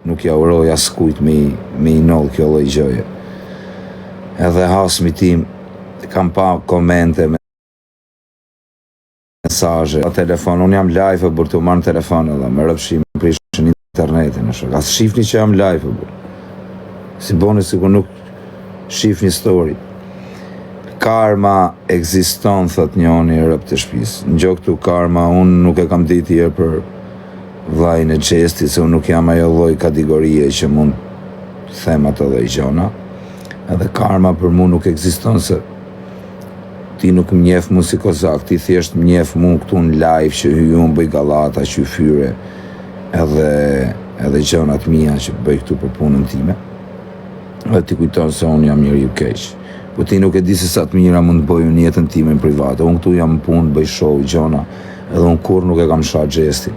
nuk ja uroj askujt me i noll kjo lloj gjoje. Edhe hasmi tim, kam pa komente, mesazhe, pa telefon, unë jam live e burë të marrë në telefon edhe me rëpshim në prishën internetin, as shifni që jam live e burë. Si boni sikur nuk shifni story. Karma ekziston, thot njoni e rëp të shpis. Në gjok këtu karma, unë nuk e kam ditë herë për vllajin e Xhestit, se unë nuk jam ajo lloj kategorie që mund them ato lloj gjona. Edhe karma për mu nuk ekziston, se ti nuk më njeh mu si kozak, ti thjesht më njeh mu këtu në live që unë bëj gallata, që fyre, edhe gjonat mia që bëj këtu për punën time. Edhe ti kujton se unë jam njeriu keq. Po ti nuk e di se sa të mira mund të bëj në jetën time private. Unë këtu jam në punë, bëj show, gjona, edhe unë kur nuk e kam sha Xhestin.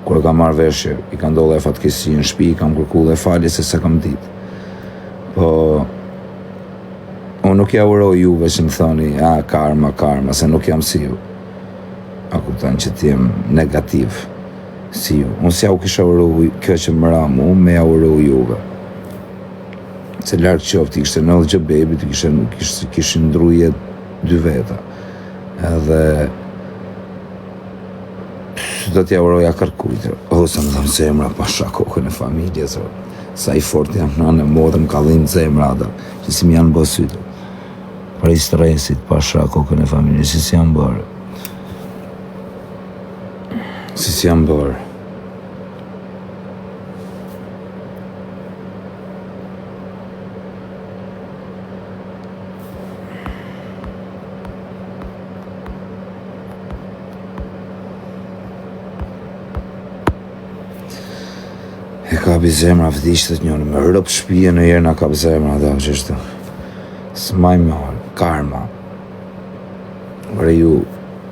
Kur e kam marrë veshje, i ka ndodhe fatkesi në shtëpi, kam kërku dhe falje se se kam ditë. Po, unë nuk ja uroj juve që më thoni, karma, se nuk jam si ju. A kupton që ti jem negativ si ju. Unë si ja u kisha uroj kjo që më ra mu, me ja uroj juve. Se lartë qofti, kishte në dhe bebi, kishin ndruje 2 veta. Edhe do t'ja uroja kërkujtër. Sa më dhëmë zemra pasha kokën e familje, sa i fort jam në modë më kallim zemra ata, që si më janë bësytë. Për i stresit pasha kokën e familje, si janë bërë. Si janë bërë. E ka bi zemra vdishtët njënë, me rëpë shpije në jerë nga ka bi zemra da, që është s'maj marë, karma. Vre ju,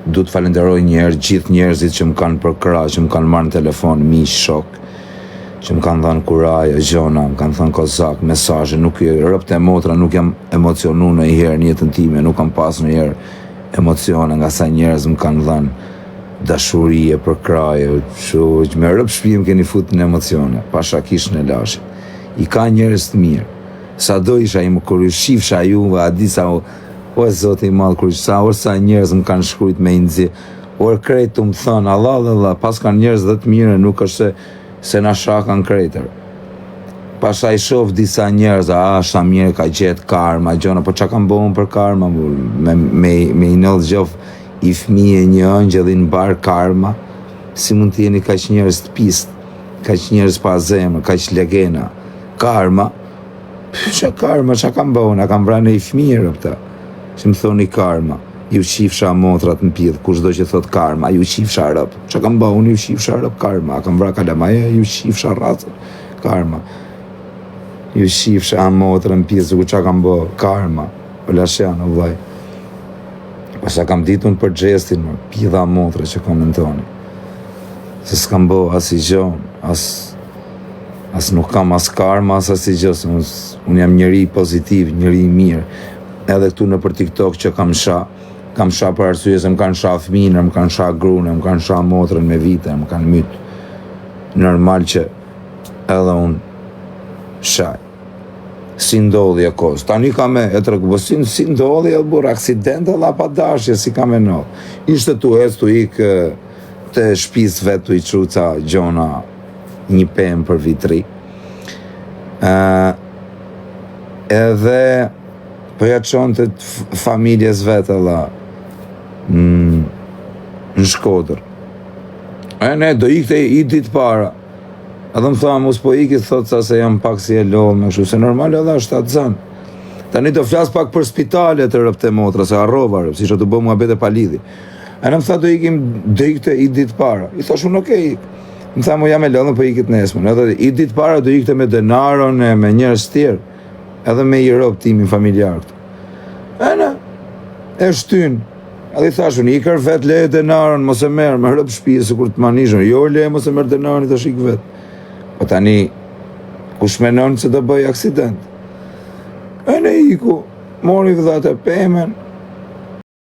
du të falenderoj njerë, gjithë njerëzit që më kanë përkra, që më kanë marrë në telefon, miq, shok, që më kanë dhanë kuraje, gjona, më kanë thënë kozak, mesazhe, nuk rëpët e motra, nuk jam emocionu në i herë në jetën time, nuk kam pas në herë emocione, nga sa njerëz më kanë dhanë dashurie për kraje, që me rëpë shpijim keni fut në emocione, pasha kish në lashe. I ka njerëz të mirë. Sa do isha i më kur ju shifsha juve, a di sa, o e zote i madhë, kur sa njerëz më kanë shkrujt me inëzi, o e krejt të më thënë, Allah, pas kanë njerëz dhe të mire, nuk është se na shakan krejtër. Pasha i shof disa njerëz, sa mire ka gjetë karma, gjona, po qa kam bohën për karma, me i nëllë gjof, i fëmije një ëngjëllin bar karma, si mund të jeni kaq njerëz të pist, kaq njerëz pa zemër, kaq legena. Karma, qa kam bëhën, a kam vranë i fëmije rëpta, që më thoni karma, ju qifsha motrat në pidhë, kush do që thot karma, ju qifsha rëp, qa kam bëhën, ju qifsha rëp karma, a kam vra kalamaja, ju qifsha rratë, karma, ju qifsha motrat në pidhë, ku qa kam bëhë, karma, o lasjanë, o vaj. Pasha kam ditun për Xhestin, pidha motre që komentoni. Se s'kam bo as i gjon, as nuk kam as karma, as i gjos. Unë jam njëri pozitiv, njëri mirë. Edhe këtu në për TikTok që kam sha për arsye se më kanë sha fëmijën, më kanë sha grunë, më kanë sha motrën me vite, më kanë mytë. Normal që edhe unë shaj. Si ndodhi e kos. Tani ka me e tërku, si ndodhi e bur, aksident e la pa dashje, si ka me nëllë. Ishte tu ec, tu ikë të shpis vetë, tu i quca gjona një pëmë për vitri. Edhe përja qonë të familjes vetë, në Shkodër. Ne, do ikte i ditë para. Edhe më thamë, mos po ikit, thot sa se jam pak si e lodhë me kështu, se normal edhe është atë zanë. Tani do flas pak për spitalet të rëpte motra, se arrova rëpë, si që të bëmë nga bete palidhi. E në më tha, do ikte i ditë para. I thash unë okej. Më tha, mu jam e lodhën, po ikit nesmën. Edhe i ditë para do ikte me denaron, me njërës tjerë, edhe me i rëpë timin familjar këtu. E shtynë. Edhe i thash unë, ikër vetë leje denaron, mos e merë, me rëpë shpijë, se kur të manishën. Jo leje, mos e merë denaron, i thash ik vetë. Po tani, kush menon që do bëj aksident? E ne iku, mori vëdhat e pemen,